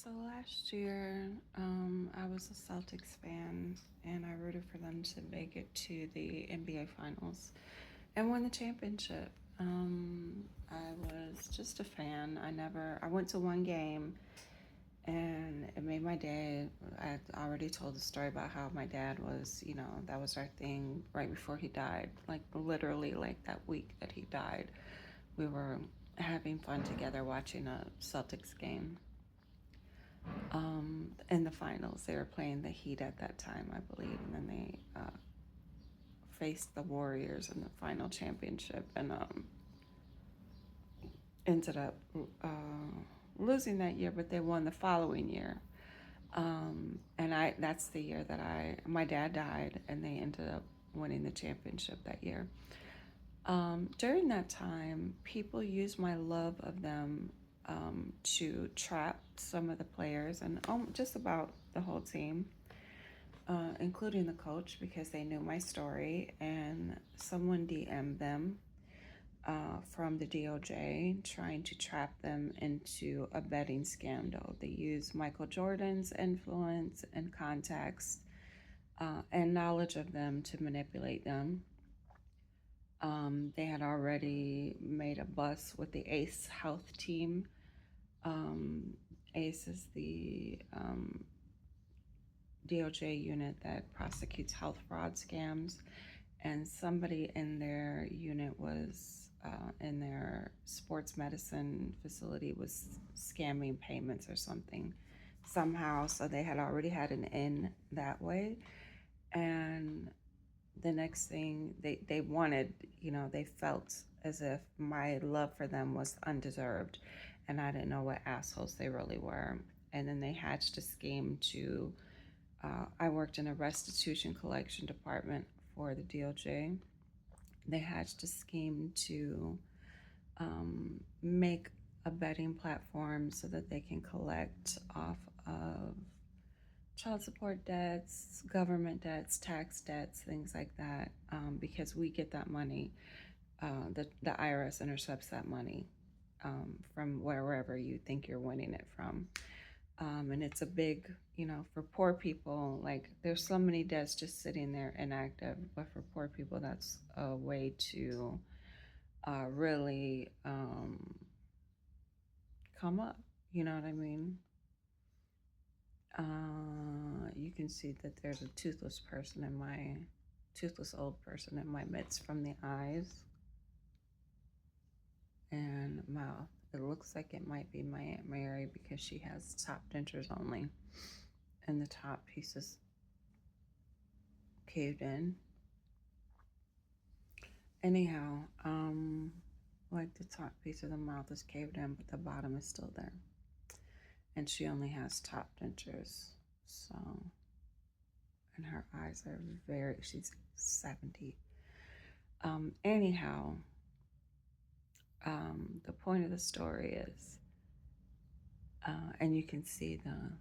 So last year, I was a Celtics fan, and I rooted for them to make it to the NBA Finals and win the championship. I was just a fan. I went to one game, and it made my day. I had already told the story about how my dad was, that was our thing right before he died. Like literally, like that week that he died, we were having fun together watching a Celtics game. In the finals. They were playing the Heat at that time, I believe, and then they faced the Warriors in the final championship and ended up losing that year, but they won the following year. And that's the year that my dad died, and they ended up winning the championship that year. During that time, people used my love of them to trap some of the players and just about the whole team, including the coach, because they knew my story. And someone DM'd them from the DOJ trying to trap them into a betting scandal. They used Michael Jordan's influence and contacts and knowledge of them to manipulate them. They had already made a bust with the ACE Health team. ACE is the DOJ unit that prosecutes health fraud scams, and somebody in their unit was in their sports medicine facility was scamming payments or something somehow. So they had already had an in that way, and the next thing they wanted, they felt as if my love for them was undeserved, and I didn't know what assholes they really were. And then they hatched a scheme to I worked in a restitution collection department for the DOJ. They hatched a scheme to make a betting platform so that they can collect off of child support debts, government debts, tax debts, things like that, because we get that money. The IRS intercepts that money from wherever you think you're winning it from. And it's a big, for poor people, like there's so many debts just sitting there inactive, but for poor people, that's a way to really come up. You know what I mean? You can see that there's a toothless old person in my midst from the eyes and mouth. It looks like it might be my Aunt Mary because she has top dentures only, and the top piece is caved in. Anyhow, like the top piece of the mouth is caved in, but the bottom is still there. And she only has top dentures. So, and her eyes are she's 70. Anyhow, the point of the story is, and you can see the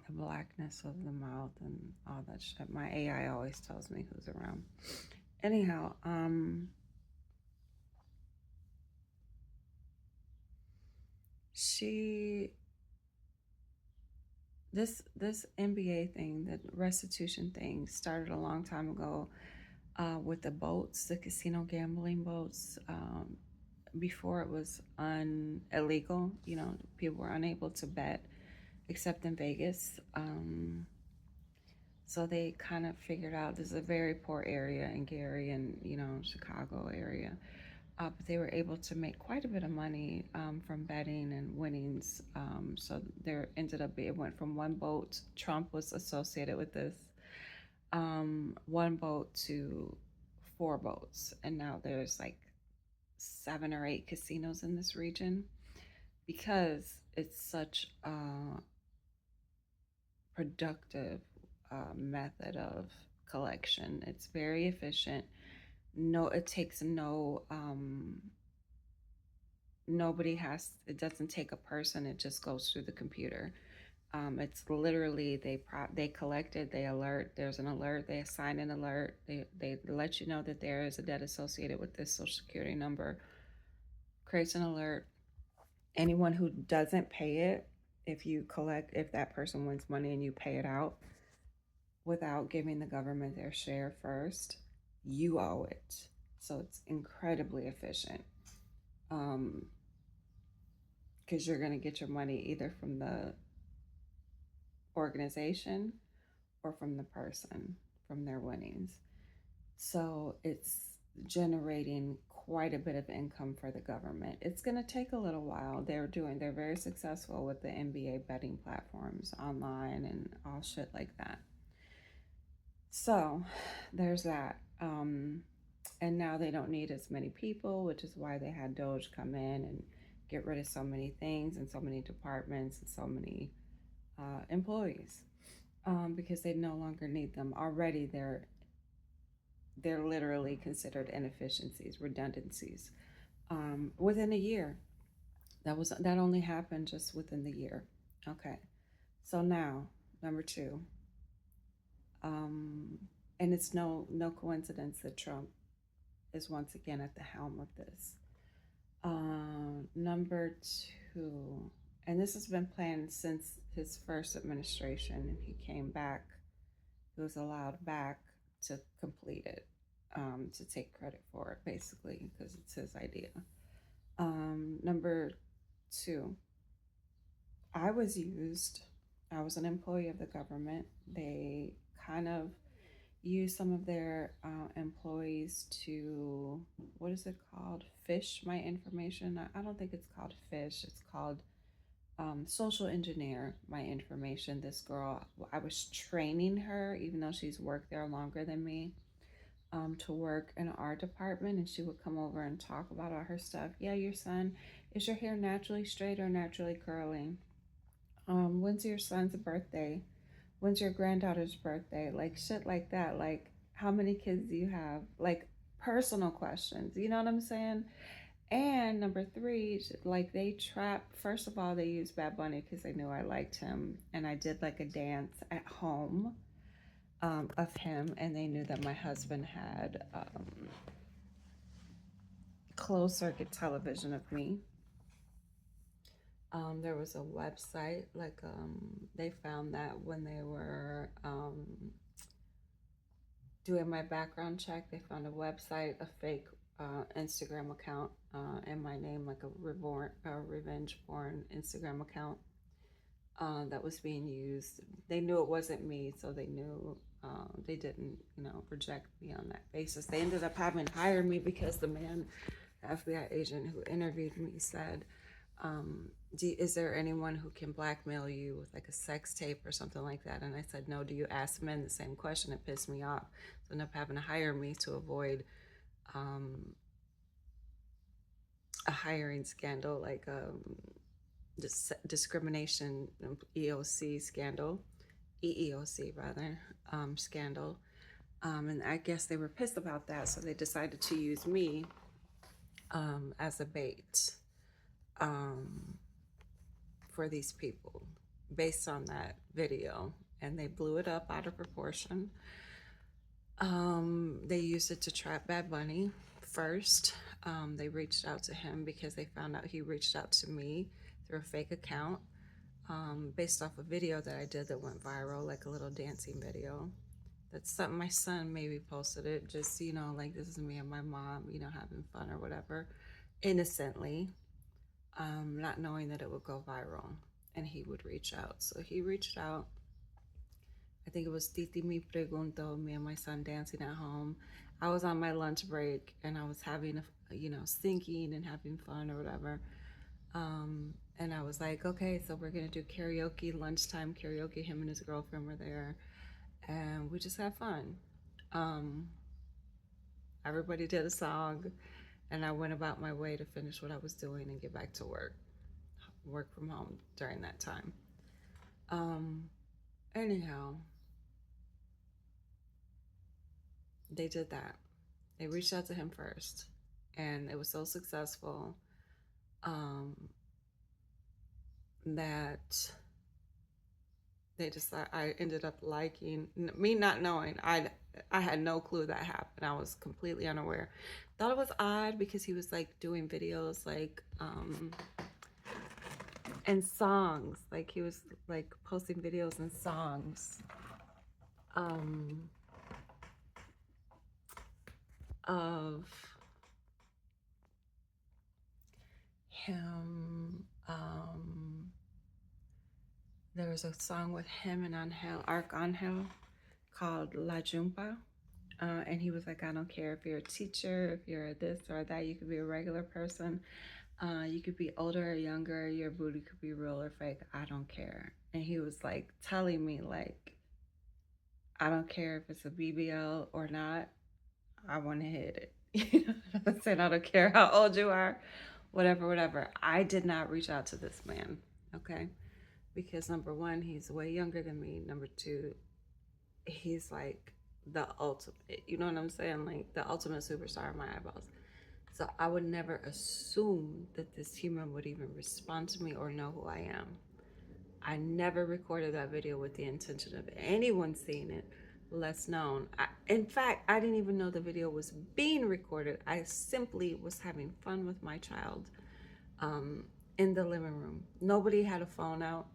blackness of the mouth and all that shit. My AI always tells me who's around. Anyhow, she this NBA thing, the restitution thing, started a long time ago with the boats, the casino gambling boats. Before it was illegal, people were unable to bet except in Vegas. So they kind of figured out this is a very poor area in Gary and Chicago area. But they were able to make quite a bit of money from betting and winnings. So there ended up it went from one boat. Trump was associated with this one boat to four boats, and now there's like 7 or 8 casinos in this region because it's such a productive method of collection. It's very efficient. No, it takes it doesn't take a person. It just goes through the computer. It's literally they collect it, they alert. There's an alert. They assign an alert. They let you know that there is a debt associated with this social security number. Creates an alert, Anyone who doesn't pay it, if that person wins money and you pay it out without giving the government their share first, you owe it. So it's incredibly efficient. Um, because you're going to get your money either from the organization or from the person, from their winnings. So it's generating quite a bit of income for the government. It's going to take a little while. They're very successful with the NBA betting platforms online and all shit like that. So there's that. And now they don't need as many people, which is why they had Doge come in and get rid of so many things and so many departments and so many employees, because they no longer need them. Already they're literally considered inefficiencies, redundancies, within a year. That only happened just within the year. Okay, so now number two, um, and it's no coincidence that Trump is once again at the helm of this. Number two, and this has been planned since his first administration, and he came back. He was allowed back to complete it, to take credit for it, basically, because it's his idea. Number two, I was used. I was an employee of the government. They kind of use some of their employees to, what is it called? Fish my information. I don't think it's called fish. It's called social engineer my information. This girl, I was training her, even though she's worked there longer than me, to work in our department, and she would come over and talk about all her stuff. Yeah, your son, is your hair naturally straight or naturally curling? When's your son's birthday? When's your granddaughter's birthday? Like shit like that. Like, how many kids do you have? Like, personal questions. You know what I'm saying? And number three, like, they trap. First of all, they used Bad Bunny because they knew I liked him, and I did like a dance at home, of him, and they knew that my husband had closed circuit television of me. There was a website, like, they found that when they were doing my background check, they found a website, a fake Instagram account, and my name, like a revenge porn Instagram account, that was being used. They knew it wasn't me, so they knew, they didn't, reject me on that basis. They ended up having hired me because the man, the FBI agent who interviewed me, said, is there anyone who can blackmail you with like a sex tape or something like that? And I said, no. Do you ask men the same question? It pissed me off. So ended up having to hire me to avoid a hiring scandal, like discrimination, EOC scandal, EEOC rather, scandal. And I guess they were pissed about that, so they decided to use me as a bait, for these people based on that video. And they blew it up out of proportion. They used it to trap Bad Bunny first. They reached out to him because they found out he reached out to me through a fake account, based off a video that I did that went viral, like a little dancing video. That's something my son maybe posted it, just, like, this is me and my mom, having fun or whatever, innocently, not knowing that it would go viral and he would reach out. So he reached out. I think it was Titi Mi Pregunto, me and my son dancing at home. I was on my lunch break and I was having, thinking and having fun or whatever. And I was like, okay, so we're going to do karaoke, lunchtime karaoke. Him and his girlfriend were there. And we just had fun. Um, Everybody did a song. And I went about my way to finish what I was doing and get back to work from home during that time. Anyhow, they did that. They reached out to him first, and it was so successful, um, that they just I ended up liking me, not knowing. I had no clue that happened. I was completely unaware. Thought it was odd because he was like doing videos like and songs. Like he was like posting videos and songs um, of him. There was a song with him and Arcangel called La Jumpa. And he was like, I don't care if you're a teacher, if you're this or that, you could be a regular person. You could be older or younger, your booty could be real or fake, I don't care. And he was like telling me like, I don't care if it's a BBL or not, I want to hit it. You know what I'm saying? I don't care how old you are, whatever, whatever. I did not reach out to this man, okay? Because number one, he's way younger than me. Number two, he's like the ultimate, you know what I'm saying? Like the ultimate superstar in my eyeballs. So I would never assume that this human would even respond to me or know who I am. I never recorded that video with the intention of anyone seeing it, less known. In fact, I didn't even know the video was being recorded. I simply was having fun with my child in the living room. Nobody had a phone out.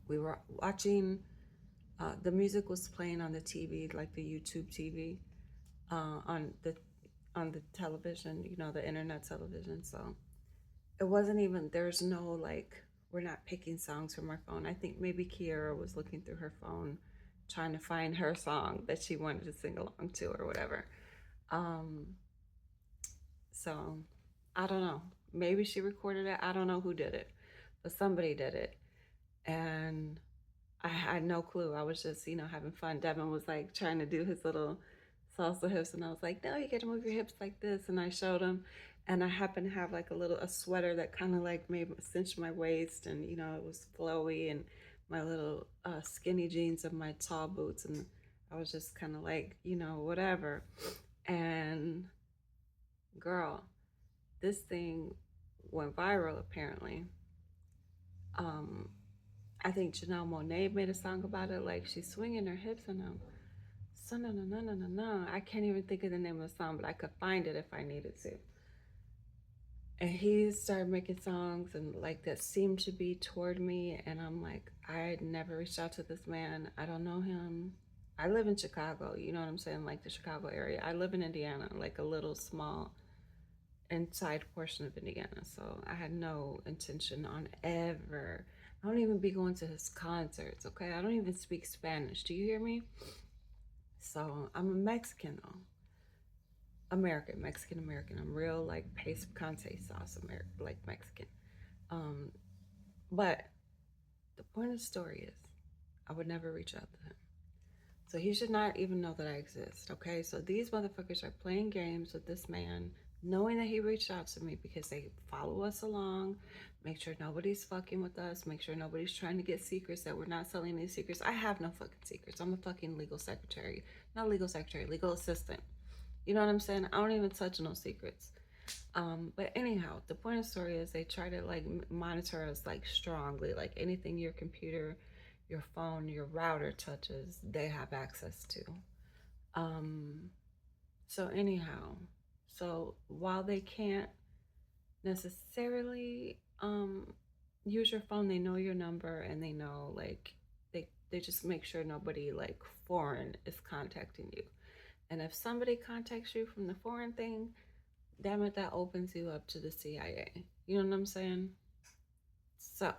We were watching, the music was playing on the TV, like the YouTube TV, on the television, you know, the internet television. So it wasn't even, there's no like, we're not picking songs from our phone. I think maybe Kiara was looking through her phone trying to find her song that she wanted to sing along to or whatever. Um, so I don't know. Maybe she recorded it. I don't know who did it, but somebody did it. And I had no clue. I was just, you know, having fun. Devin was like trying to do his little salsa hips, and I was like, no, you got to move your hips like this. And I showed him, and I happened to have like a sweater that kind of like made cinch my waist, and you know, it was flowy, and my little skinny jeans and my tall boots, and I was just kind of like, you know, whatever. And girl, this thing went viral apparently. Um, I think Janelle Monáe made a song about it, like she's swinging her hips, and I'm so no no no no no no. I can't even think of the name of the song, but I could find it if I needed to. And he started making songs and like that seemed to be toward me, and I'm like, I never reached out to this man. I don't know him. I live in Chicago, you know what I'm saying, like the Chicago area. I live in Indiana, like a little small inside portion of Indiana. So I had no intention on ever. I don't even be going to his concerts, okay? I don't even speak Spanish. Do you hear me? So I'm a Mexican though. American, Mexican American. I'm real like paste Conte sauce American, like Mexican. Um, but the point of the story is I would never reach out to him. So he should not even know that I exist, okay? So these motherfuckers are playing games with this man, knowing that he reached out to me because they follow us along, make sure nobody's fucking with us, make sure nobody's trying to get secrets, that we're not selling these secrets. I have no fucking secrets. I'm a fucking legal secretary. Not legal secretary, legal assistant. You know what I'm saying? I don't even touch no secrets. But anyhow, the point of the story is they try to like monitor us like strongly, like anything your computer, your phone, your router touches, they have access to. Um, so anyhow, so while they can't necessarily use your phone, they know your number and they know like they just make sure nobody like foreign is contacting you. And if somebody contacts you from the foreign thing, damn it, that opens you up to the CIA. You know what I'm saying? So,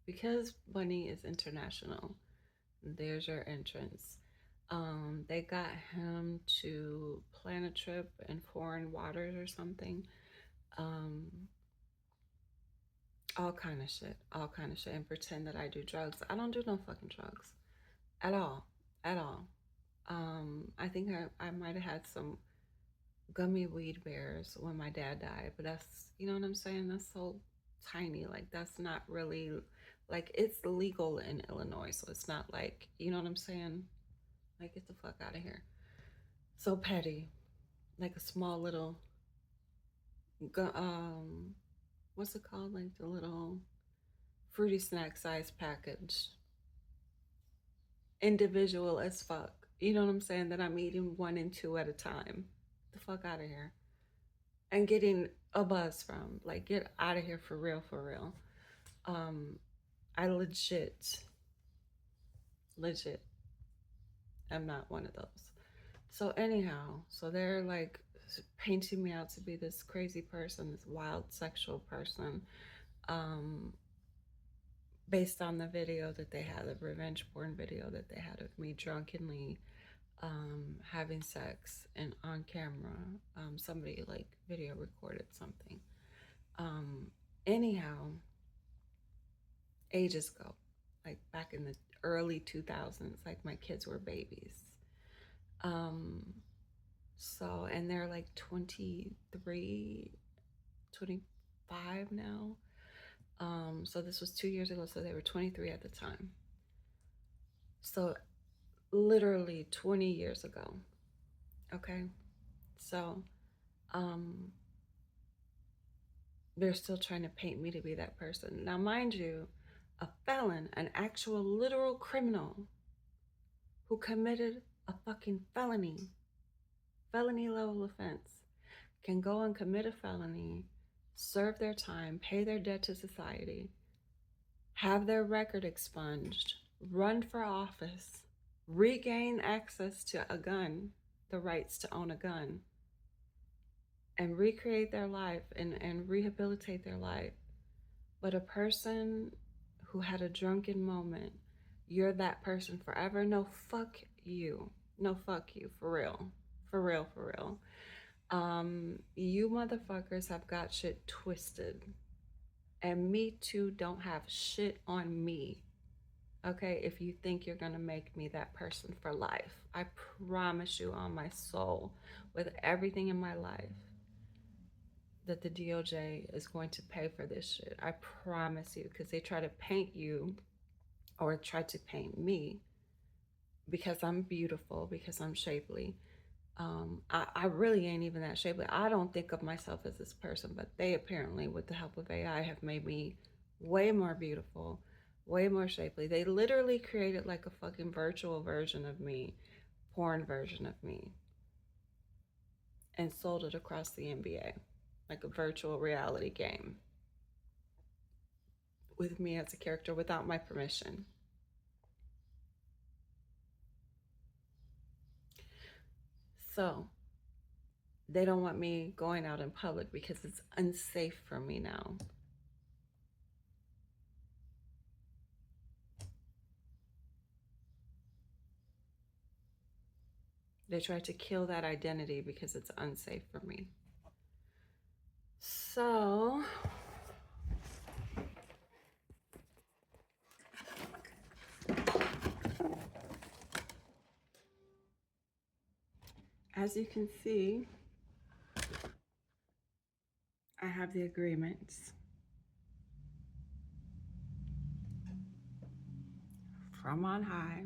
because money is international, there's your entrance. They got him to plan a trip in foreign waters or something. Um, all kind of shit, and pretend that I do drugs. I don't do no fucking drugs at all, at all. I think I might have had some gummy weed bears when my dad died, but that's, you know what I'm saying? That's so tiny. Like, that's not really, like, it's legal in Illinois, so it's not like, you know what I'm saying? Like, get the fuck out of here. So petty. Like a small little, what's it called? Like the little fruity snack size package. Individual as fuck. You know what I'm saying? That I'm eating one and two at a time. The fuck out of here. And getting a buzz from. Like, get out of here for real, for real. Um, I legit, am not one of those. So anyhow, so they're like painting me out to be this crazy person, this wild sexual person, um, based on the video that they had, the revenge porn video that they had of me drunkenly having sex and on camera. Somebody like video recorded something. Um, anyhow, ages ago, like back in the early 2000s, like my kids were babies. Um, so, and they're like 23, 25 now. So this was 2 years ago, so they were 23 at the time. So literally 20 years ago. Okay. So, um, they're still trying to paint me to be that person. Now, mind you, a felon, an actual literal criminal who committed a fucking felony level offense, can go and commit a felony, serve their time, pay their debt to society, have their record expunged, run for office, regain access to a gun, the rights to own a gun, and recreate their life and rehabilitate their life. But a person who had a drunken moment, you're that person forever. No, fuck you. No, fuck you. For real. For real, for real. You motherfuckers have got shit twisted. And me too don't have shit on me. Okay, if you think you're gonna make me that person for life, I promise you on my soul, with everything in my life, that the DOJ is going to pay for this shit. I promise you, because they try to paint you or try to paint me because I'm beautiful, because I'm shapely. I really ain't even that shapely. I don't think of myself as this person, but they apparently, with the help of AI, have made me way more beautiful, way more shapely. They literally created like a fucking virtual version of me, porn version of me, and sold it across the NBA, like a virtual reality game with me as a character without my permission. So they don't want me going out in public because it's unsafe for me now. They try to kill that identity because it's unsafe for me. So, as you can see, I have the agreements from on high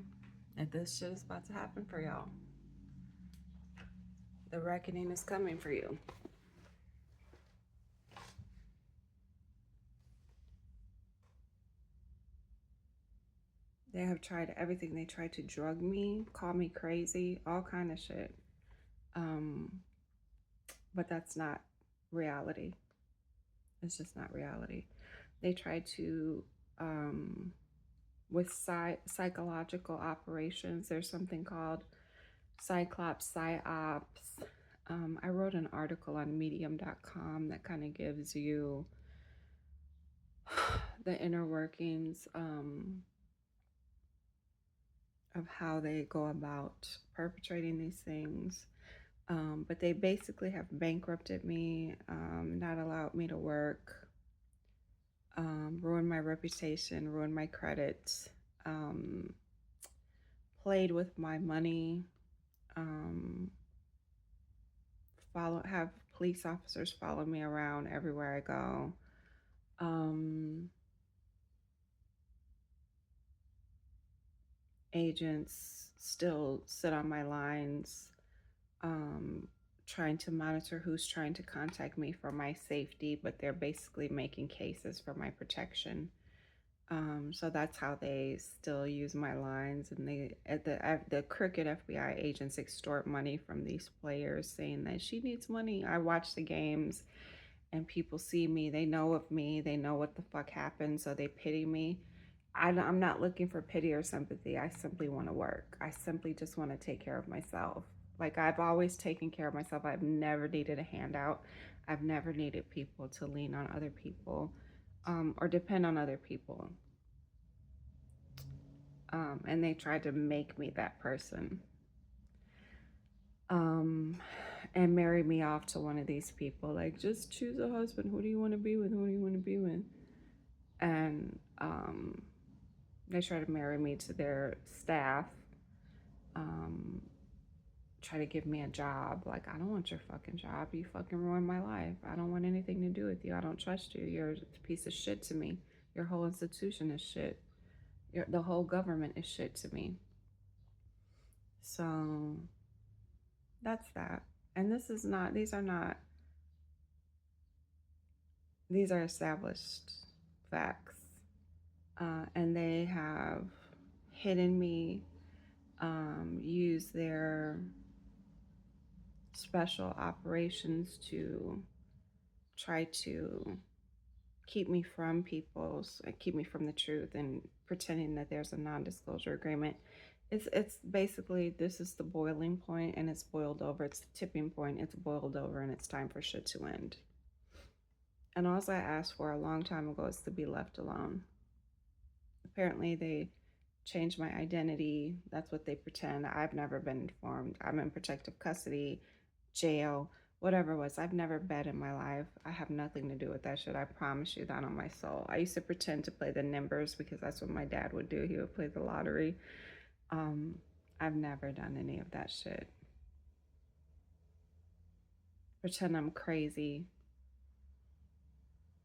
that this shit is about to happen for y'all. The reckoning is coming for you. They have tried everything. They tried to drug me, call me crazy, all kind of shit. But that's not reality. It's just not reality. They tried to, with psychological operations, there's something called Cyclops, PsyOps. I wrote an article on medium.com that kind of gives you the inner workings of how they go about perpetrating these things. But they basically have bankrupted me, not allowed me to work, ruined my reputation, ruined my credit, played with my money, have police officers follow me around everywhere I go. Agents still sit on my lines, trying to monitor who's trying to contact me for my safety, but they're basically making cases for my protection. So that's how they still use my lines, and the crooked FBI agents extort money from these players, saying that she needs money. I watch the games, and people see me, they know of me, they know what the fuck happened, so they pity me. I'm not looking for pity or sympathy. I simply want to work. I simply just want to take care of myself. Like, I've always taken care of myself. I've never needed a handout. I've never needed people to lean on other people, or depend on other people. And they tried to make me that person, um, and marry me off to one of these people. Like, just choose a husband. Who do you want to be with? Who do you want to be with? And they try to marry me to their staff. Um, Try to give me a job. Like, I don't want your fucking job. You fucking ruined my life. I don't want anything to do with you. I don't trust you. You're a piece of shit to me. Your whole institution is shit. The whole government is shit to me. So that's that. And this is not, these are established facts. And they have hidden me, used their special operations to try to keep me from the truth, and pretending that there's a non-disclosure agreement. It's basically, this is the boiling point, and it's boiled over. It's the tipping point. It's boiled over, and it's time for shit to end. And all I asked for a long time ago is to be left alone. Apparently, they changed my identity. That's what they pretend. I've never been informed. I'm in protective custody, jail, whatever it was. I've never bet in my life. I have nothing to do with that shit. I promise you that on my soul. I used to pretend to play the numbers because that's what my dad would do. He would play the lottery. Um, I've never done any of that shit. Pretend I'm crazy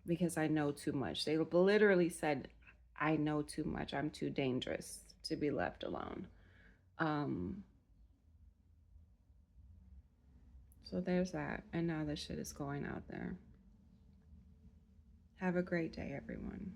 because I know too much. They literally said, I know too much. I'm too dangerous to be left alone. Um, so there's that. And now this shit is going out there. Have a great day, everyone.